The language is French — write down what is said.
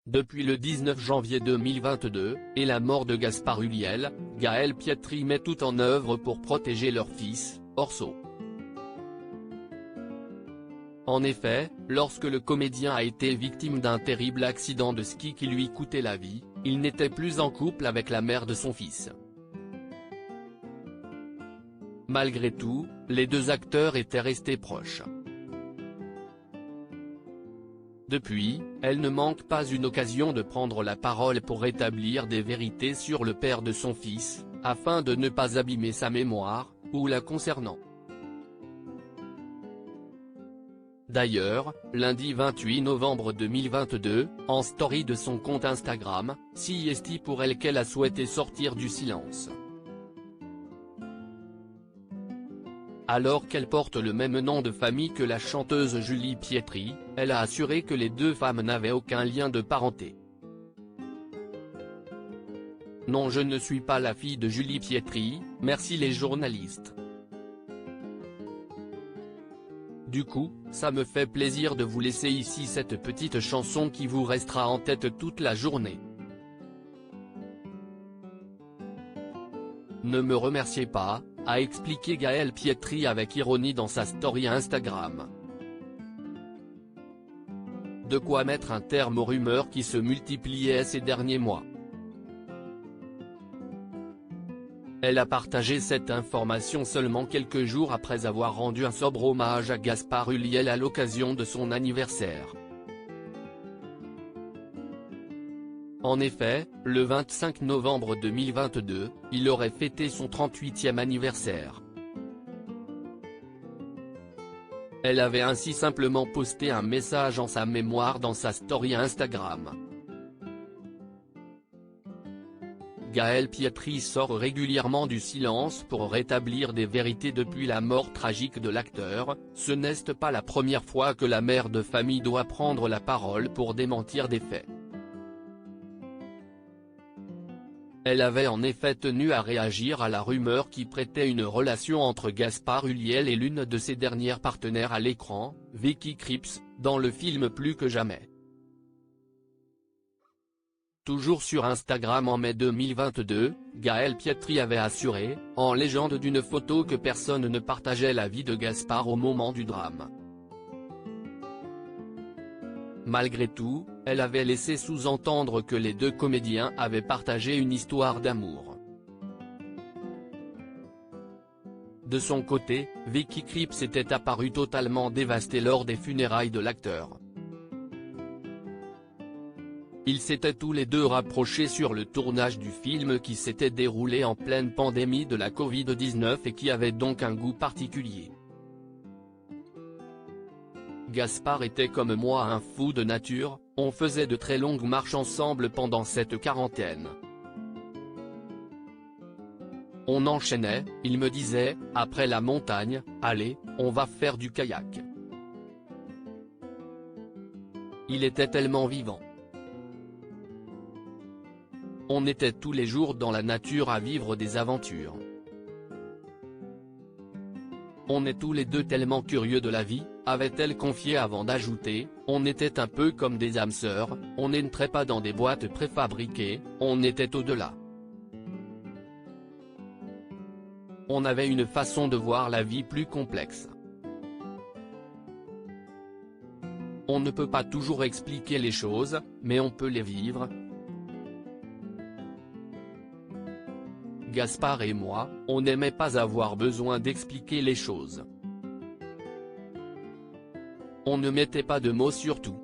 Depuis le 19 janvier 2022, et la mort de Gaspard Ulliel, Gaël Pietri met tout en œuvre pour protéger leur fils, Orso. En effet, lorsque le comédien a été victime d'un terrible accident de ski qui lui coûtait la vie, il n'était plus en couple avec la mère de son fils. Malgré tout, les deux acteurs étaient restés proches. Depuis, elle ne manque pas une occasion de prendre la parole pour rétablir des vérités sur le père de son fils, afin de ne pas abîmer sa mémoire, ou la concernant. D'ailleurs, lundi 28 novembre 2022, en story de son compte Instagram, siesti pour elle qu'elle a souhaité sortir du silence. Alors qu'elle porte le même nom de famille que la chanteuse Julie Pietri, elle a assuré que les deux femmes n'avaient aucun lien de parenté. Non, je ne suis pas la fille de Julie Pietri, merci les journalistes. Du coup, ça me fait plaisir de vous laisser ici cette petite chanson qui vous restera en tête toute la journée. Ne me remerciez pas, a expliqué Gaël Pietri avec ironie dans sa story Instagram. De quoi mettre un terme aux rumeurs qui se multipliaient ces derniers mois. Elle a partagé cette information seulement quelques jours après avoir rendu un sobre hommage à Gaspard Ulliel à l'occasion de son anniversaire. En effet, le 25 novembre 2022, il aurait fêté son 38e anniversaire. Elle avait ainsi simplement posté un message en sa mémoire dans sa story Instagram. Gaël Pietri sort régulièrement du silence pour rétablir des vérités depuis la mort tragique de l'acteur, ce n'est pas la première fois que la mère de famille doit prendre la parole pour démentir des faits. Elle avait en effet tenu à réagir à la rumeur qui prêtait une relation entre Gaspard Ulliel et l'une de ses dernières partenaires à l'écran, Vicky Krieps, dans le film Plus que jamais. Toujours sur Instagram en mai 2022, Gaël Pietri avait assuré, en légende d'une photo que personne ne partageait la vie de Gaspard au moment du drame. Malgré tout, elle avait laissé sous-entendre que les deux comédiens avaient partagé une histoire d'amour. De son côté, Vicky Krieps était apparue totalement dévastée lors des funérailles de l'acteur. Ils s'étaient tous les deux rapprochés sur le tournage du film qui s'était déroulé en pleine pandémie de la Covid-19 et qui avait donc un goût particulier. Gaspard était comme moi un fou de nature, on faisait de très longues marches ensemble pendant cette quarantaine. On enchaînait, il me disait, après la montagne, allez, on va faire du kayak. Il était tellement vivant. On était tous les jours dans la nature à vivre des aventures. On est tous les deux tellement curieux de la vie, avait-elle confié avant d'ajouter, on était un peu comme des âmes sœurs, on n'entrait pas dans des boîtes préfabriquées, on était au-delà. On avait une façon de voir la vie plus complexe. On ne peut pas toujours expliquer les choses, mais on peut les vivre. Gaspard et moi, on n'aimait pas avoir besoin d'expliquer les choses. On ne mettait pas de mots sur tout.